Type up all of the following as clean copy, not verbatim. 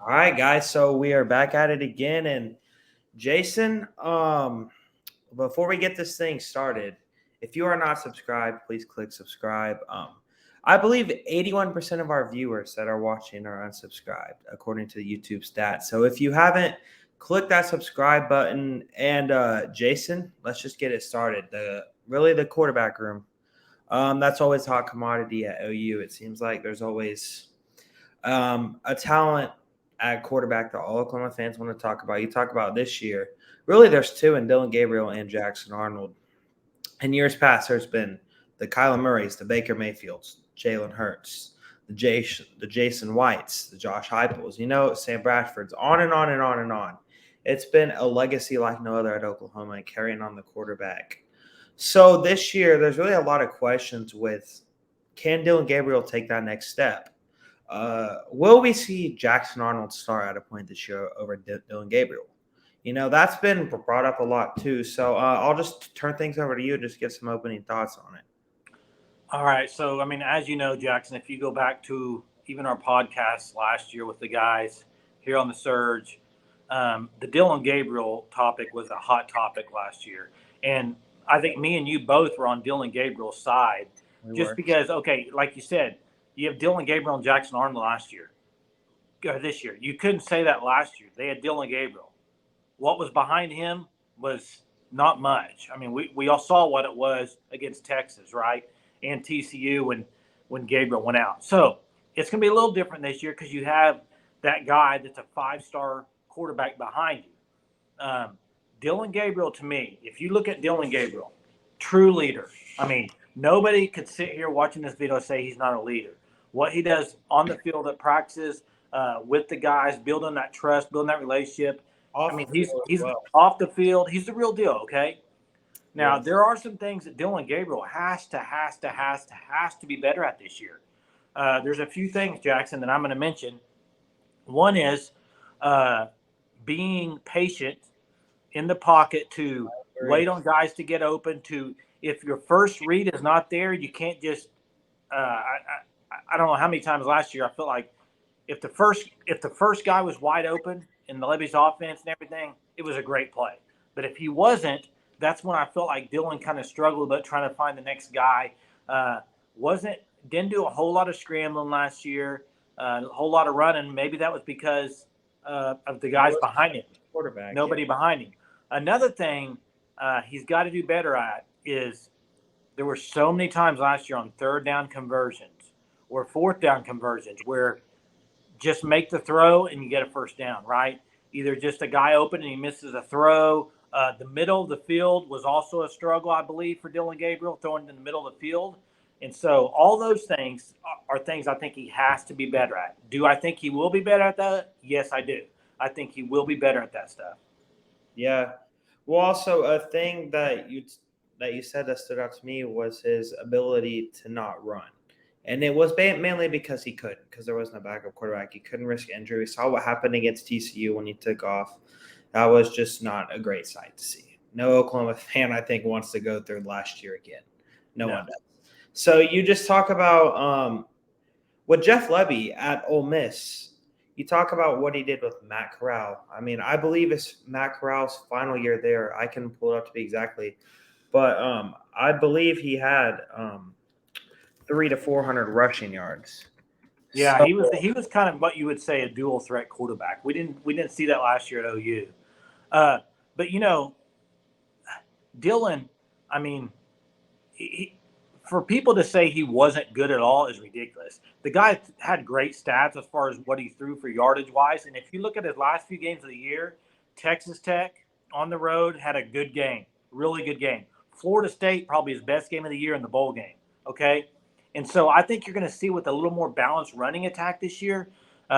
All right, guys. So we are back at it again. And Jason, before we get this thing started, if you are not subscribed, please click subscribe. I believe 81% of our viewers that are watching are unsubscribed, according to the YouTube stats. So if you haven't, click that subscribe button. And Jason, let's just get it started. The quarterback room. That's always a hot commodity at OU. It seems like there's always a talent at quarterback that all Oklahoma fans want to talk about. You talk about this year. Really, there's two in Dylan Gabriel and Jackson Arnold. In years past, there's been the Kyler Murrays, the Baker Mayfields, Jalen Hurts, the Jason Whites, the Josh Heupels, Sam Bradford's, on and on and on and on. It's been a legacy like no other at Oklahoma and carrying on the quarterback. So this year, there's really a lot of questions with, can Dylan Gabriel take that next step? Will we see Jackson Arnold start at a point this year over Dylan Gabriel? That's been brought up a lot too. So I'll just turn things over to you and just get some opening thoughts on it. All right. So, as you know, Jackson, if you go back to even our podcast last year with the guys here on the Surge, the Dylan Gabriel topic was a hot topic last year. And I think me and you both were on Dylan Gabriel's side because, okay, like you said, you have Dylan Gabriel and Jackson Arnold last year, or this year. You couldn't say that last year. They had Dylan Gabriel. What was behind him was not much. We all saw what it was against Texas, right? And TCU when Gabriel went out. So it's going to be a little different this year because you have that guy that's a 5-star quarterback behind you. Dylan Gabriel, to me, if you look at Dylan Gabriel, true leader. Nobody could sit here watching this video and say he's not a leader. What he does on the field at practices with the guys, building that trust, building that relationship. He's off the field. He's the real deal, okay? Now, there are some things that Dylan Gabriel has to be better at this year. There's a few things, Jackson, that I'm going to mention. One is being patient in the pocket to wait on guys to get open. If your first read is not there, you can't just. I don't know how many times last year I felt like if the first guy was wide open in the Levy's offense and everything, it was a great play. But if he wasn't, that's when I felt like Dylan kind of struggled about trying to find the next guy. Didn't do a whole lot of scrambling last year, a whole lot of running. Maybe that was because of the guys behind him. Quarterback. Nobody behind him. Another thing he's got to do better at is there were so many times last year on third down conversions or fourth down conversions where just make the throw and you get a first down, right? Either just a guy open and he misses a throw. The middle of the field was also a struggle, I believe, for Dylan Gabriel, throwing in the middle of the field. And so all those things are things I think he has to be better at. Do I think he will be better at that? Yes, I do. I think he will be better at that stuff. Yeah. Well, also a thing that you said that stood out to me was his ability to not run. And it was mainly because he couldn't, because there wasn't a backup quarterback. He couldn't risk injury. We saw what happened against TCU when he took off. That was just not a great sight to see. No Oklahoma fan, I think, wants to go through last year again. No one does. So you just talk about with Jeff Lebby at Ole Miss. You talk about what he did with Matt Corral. I believe it's Matt Corral's final year there. I can pull it up to be exactly. But I believe he had 300 to 400 rushing yards. Yeah, so, he was kind of what you would say a dual threat quarterback. We didn't see that last year at OU. But Dylan, for people to say he wasn't good at all is ridiculous. The guy had great stats as far as what he threw for yardage wise. And if you look at his last few games of the year, Texas Tech on the road had a good game, really good game. Florida State, probably his best game of the year in the bowl game. Okay. And so I think you're going to see with a little more balanced running attack this year,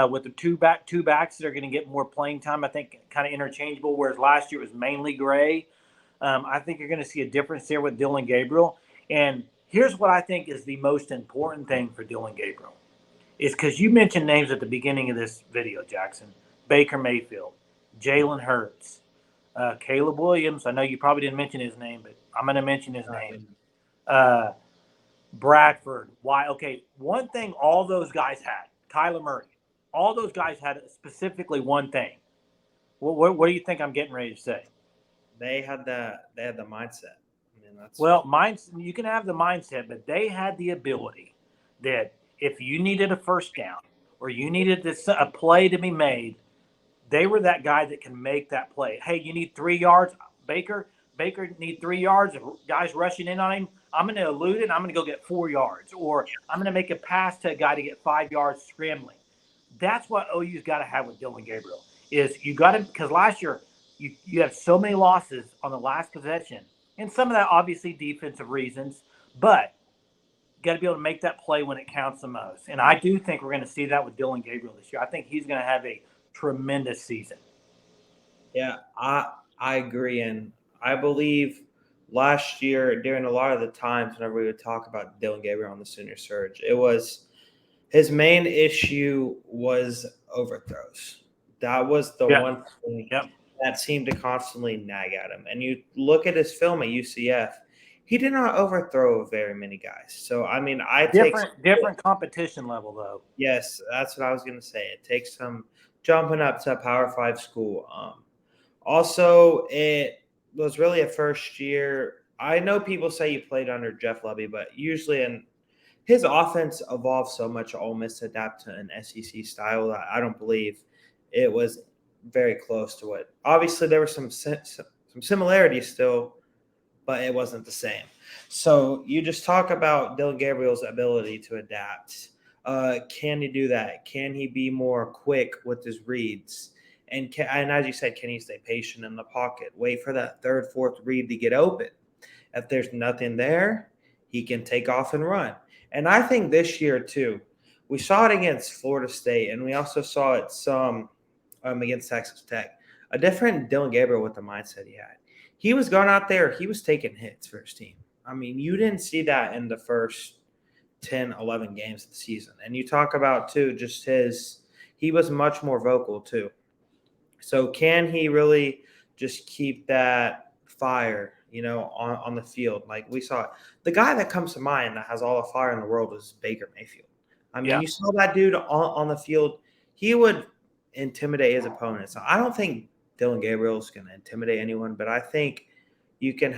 with the two backs that are going to get more playing time. I think kind of interchangeable, whereas last year it was mainly Gray. I think you're going to see a difference there with Dylan Gabriel. And here's what I think is the most important thing for Dylan Gabriel is because you mentioned names at the beginning of this video, Jackson. Baker Mayfield, Jalen Hurts, Caleb Williams. I know you probably didn't mention his name, but I'm going to mention his name. Bradford. Why? Okay, one thing all those guys had, Kyler Murray. all those guys had specifically one thing. What do you think I'm getting ready to say? They had the mindset. I mean, that's Well, you can have the mindset, but they had the ability that if you needed a first down or you needed a play to be made, they were that guy that can make that play. Hey, you need 3 yards, Baker. Baker need 3 yards. If guys rushing in on him, I'm going to elude it. And I'm going to go get 4 yards, or I'm going to make a pass to a guy to get 5 yards scrambling. That's what OU's got to have with Dillon Gabriel. Is you got to, because last year you have so many losses on the last possession, and some of that obviously defensive reasons, but you got to be able to make that play when it counts the most. And I do think we're going to see that with Dillon Gabriel this year. I think he's going to have a tremendous season. Yeah, I agree, and I believe last year during a lot of the times whenever we would talk about Dillon Gabriel on the Sooner Surge, it was his main issue was overthrows. That was the one thing that seemed to constantly nag at him. And you look at his film at UCF, he did not overthrow very many guys. So, I mean, different competition level, though. Yes, that's what I was going to say. It takes some jumping up to a Power 5 school. Also, it was really a first year. I know people say you played under Jeff Lebby, but usually his offense evolved so much. Ole Miss to adapt to an SEC style that I don't believe it was very close to what. Obviously, there were some similarities still, but it wasn't the same. So you just talk about Dillon Gabriel's ability to adapt. Can he do that? Can he be more quick with his reads? And as you said, can he stay patient in the pocket? Wait for that third, fourth read to get open. If there's nothing there, he can take off and run. And I think this year, too, we saw it against Florida State, and we also saw it some against Texas Tech. A different Dillon Gabriel with the mindset he had. He was going out there. He was taking hits for his team. I mean, you didn't see that in the first 10, 11 games of the season. And you talk about, too, just he was much more vocal, too. So can he really just keep that fire, on the field? Like we saw, the guy that comes to mind that has all the fire in the world is Baker Mayfield. I mean, You saw that dude on the field. He would intimidate his opponents. I don't think Dillon Gabriel is going to intimidate anyone, but I think he can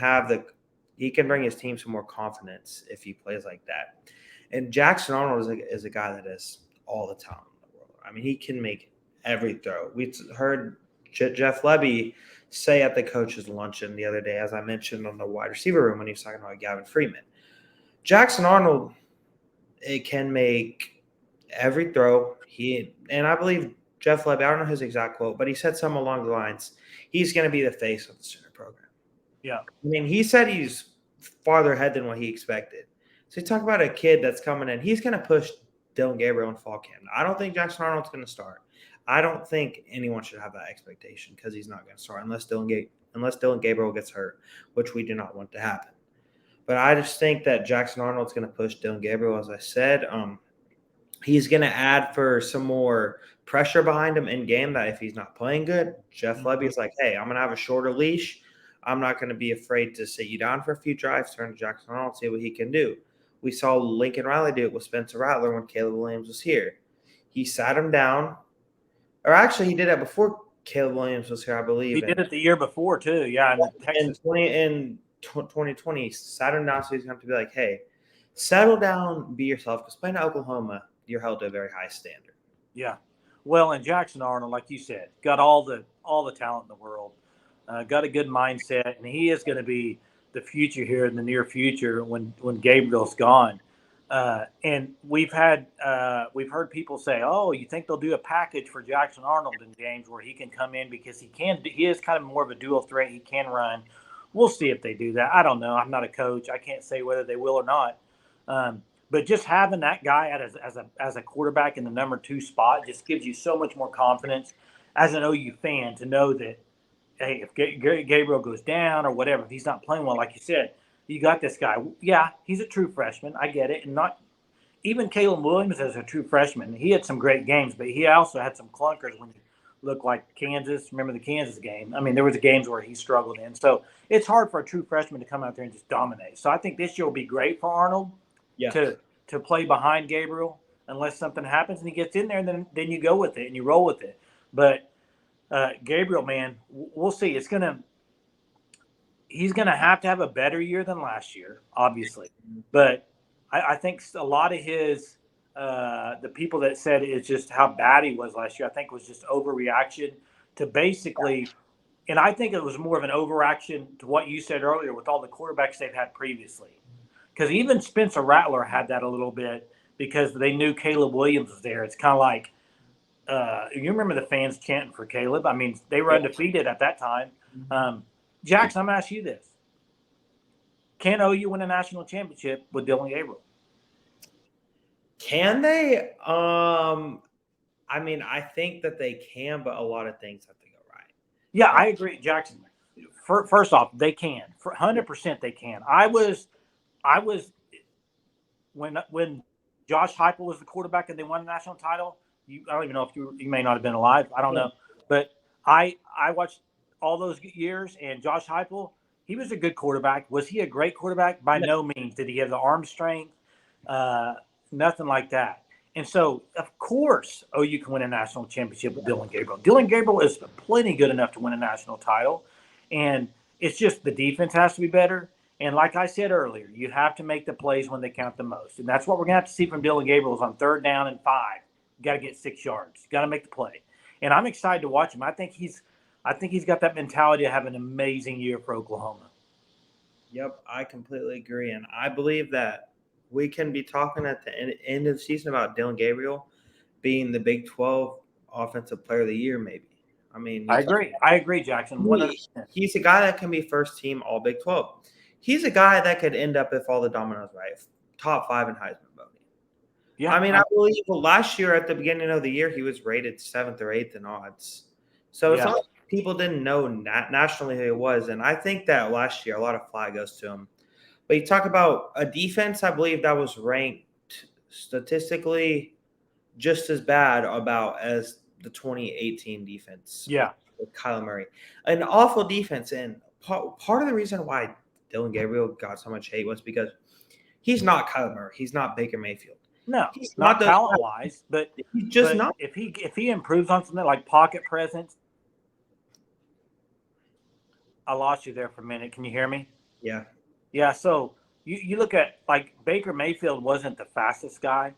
bring his team some more confidence if he plays like that. And Jackson Arnold is a guy that has all the talent in the world. I mean, he can make every throw. We heard Jeff Lebby say at the coach's luncheon the other day, as I mentioned on the wide receiver room when he was talking about Gavin Freeman. Jackson Arnold, it can make every throw. And I believe Jeff Lebby, I don't know his exact quote, but he said something along the lines, he's going to be the face of the Sooner program. Yeah. I mean, he said he's farther ahead than what he expected. So you talk about a kid that's coming in, he's going to push Dillon Gabriel in fall camp. I don't think Jackson Arnold's going to start. I don't think anyone should have that expectation because he's not going to start unless Dillon Gabriel gets hurt, which we do not want to happen. But I just think that Jackson Arnold's going to push Dillon Gabriel, as I said. He's going to add for some more pressure behind him in game that if he's not playing good, Jeff Lebby is like, hey, I'm going to have a shorter leash. I'm not going to be afraid to sit you down for a few drives, turn to Jackson Arnold, see what he can do. We saw Lincoln Riley do it with Spencer Rattler when Caleb Williams was here. He sat him down. Or actually, he did that before Caleb Williams was here, I believe. He did it the year before, too. Yeah, in 2020, sat him down, so he's going to have to be like, hey, settle down, be yourself. Because playing at Oklahoma, you're held to a very high standard. Yeah. Well, and Jackson Arnold, like you said, got all the talent in the world, got a good mindset, and he is going to be the future here in the near future when Gabriel's gone. And we've heard people say, "Oh, you think they'll do a package for Jackson Arnold in games where he can come in because he is kind of more of a dual threat. He can run." We'll see if they do that. I don't know. I'm not a coach. I can't say whether they will or not. But just having that guy as a quarterback in the number 2 spot just gives you so much more confidence as an OU fan to know that, hey, if Gabriel goes down or whatever, if he's not playing well, like you said, you got this guy. Yeah, he's a true freshman. I get it. And not even Caleb Williams as a true freshman. He had some great games, but he also had some clunkers when he looked like Kansas. Remember the Kansas game? I mean, there was games where he struggled in. So it's hard for a true freshman to come out there and just dominate. So I think this year will be great for Arnold to play behind Gabriel. unless something happens and he gets in there, and then you go with it and you roll with it. But Gabriel, man, we'll see. He's gonna have to have a better year than last year, obviously. But I think a lot of his the people that said it's just how bad he was last year, I think was just overreaction to basically, and I think it was more of an overreaction to what you said earlier with all the quarterbacks they've had previously. Because even Spencer Rattler had that a little bit because they knew Caleb Williams was there. It's kind of like you remember the fans chanting for Caleb. I mean, they were undefeated at that time. Jackson, I'm going to ask you this. Can OU win a national championship with Dillon Gabriel? Can they? I mean, I think that they can, but a lot of things have to go right. Yeah, I agree, Jackson. First off, they can. For 100% they can. I was when Josh Heupel was the quarterback and they won the national title. I don't even know if you may not have been alive. I don't know, but I watched all those years, and Josh Heupel, he was a good quarterback. Was he a great quarterback? By no means. Did he have the arm strength? Nothing like that. And so, of course, OU can win a national championship with Dillon Gabriel. Dillon Gabriel is plenty good enough to win a national title, and it's just the defense has to be better. And like I said earlier, you have to make the plays when they count the most, and that's what we're going to have to see from Dillon Gabriel is on 3rd down and 5. You got to get 6 yards. You got to make the play, and I'm excited to watch him. I think he's got that mentality to have an amazing year for Oklahoma. Yep, I completely agree, and I believe that we can be talking at the end of the season about Dillon Gabriel being the Big 12 Offensive Player of the Year, maybe. I mean, I agree, Jackson. 100%. He's a guy that can be first team All Big 12. He's a guy that could end up, if all the dominoes right, top 5 in Heisman voting. Yeah, I mean, I believe last year at the beginning of the year he was rated 7th or 8th in odds. So it's not like people didn't know nationally who he was, and I think that last year a lot of flag goes to him. But you talk about a defense, I believe that was ranked statistically just as bad as the 2018 defense. Yeah. With Kyler Murray. An awful defense. And part of the reason why Dillon Gabriel got so much hate was because he's not Kyler Murray. He's not Baker Mayfield. No, he's not talent-wise, but he's just not. If he improves on something like pocket presence. I lost you there for a minute. Can you hear me? Yeah. Yeah, so you look at, like, Baker Mayfield wasn't the fastest guy,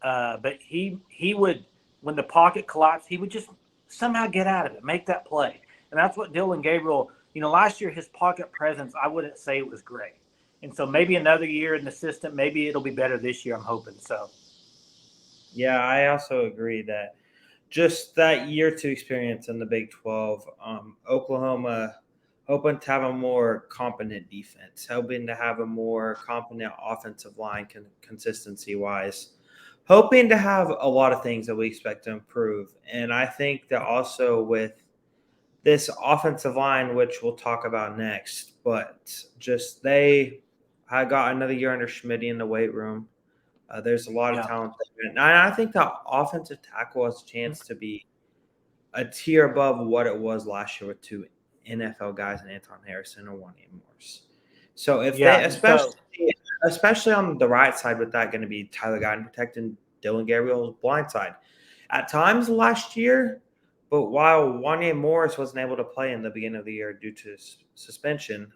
but he would, when the pocket collapsed, he would just somehow get out of it, make that play. And that's what Dillon Gabriel, last year his pocket presence, I wouldn't say it was great. And so maybe another year in the system, maybe it'll be better this year, I'm hoping so. Yeah, I also agree that just that year 2 experience in the Big 12, Oklahoma hoping to have a more competent defense, hoping to have a more competent offensive line consistency-wise, hoping to have a lot of things that we expect to improve. And I think that also with this offensive line, which we'll talk about next, but just I got another year under Schmitty in the weight room. There's a lot of talent there. And I think the offensive tackle has a chance to be a tier above what it was last year with 2 NFL guys and Anton Harrison or Wanya Morris. So if they, especially on the right side with that going to be Tyler Guyton protecting Dillon Gabriel's blind side. At times last year, but while Wanya Morris wasn't able to play in the beginning of the year due to suspension,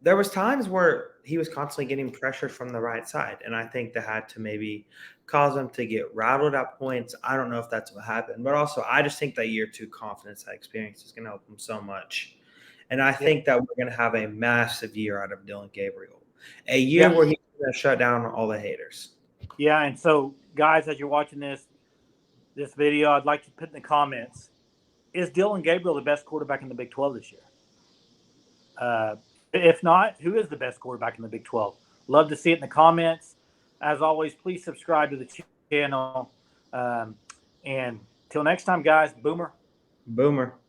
there was times where he was constantly getting pressured from the right side, and I think that had to maybe cause him to get rattled at points. I don't know if that's what happened, but also I just think that year 2 confidence, that experience is going to help him so much. And I think that we're going to have a massive year out of Dillon Gabriel, a year where he's going to shut down all the haters. Yeah, and so, guys, as you're watching this video, I'd like to put in the comments, is Dillon Gabriel the best quarterback in the Big 12 this year? If not, who is the best quarterback in the Big 12? Love to see it in the comments. As always, please subscribe to the channel. And till next time, guys, Boomer. Boomer.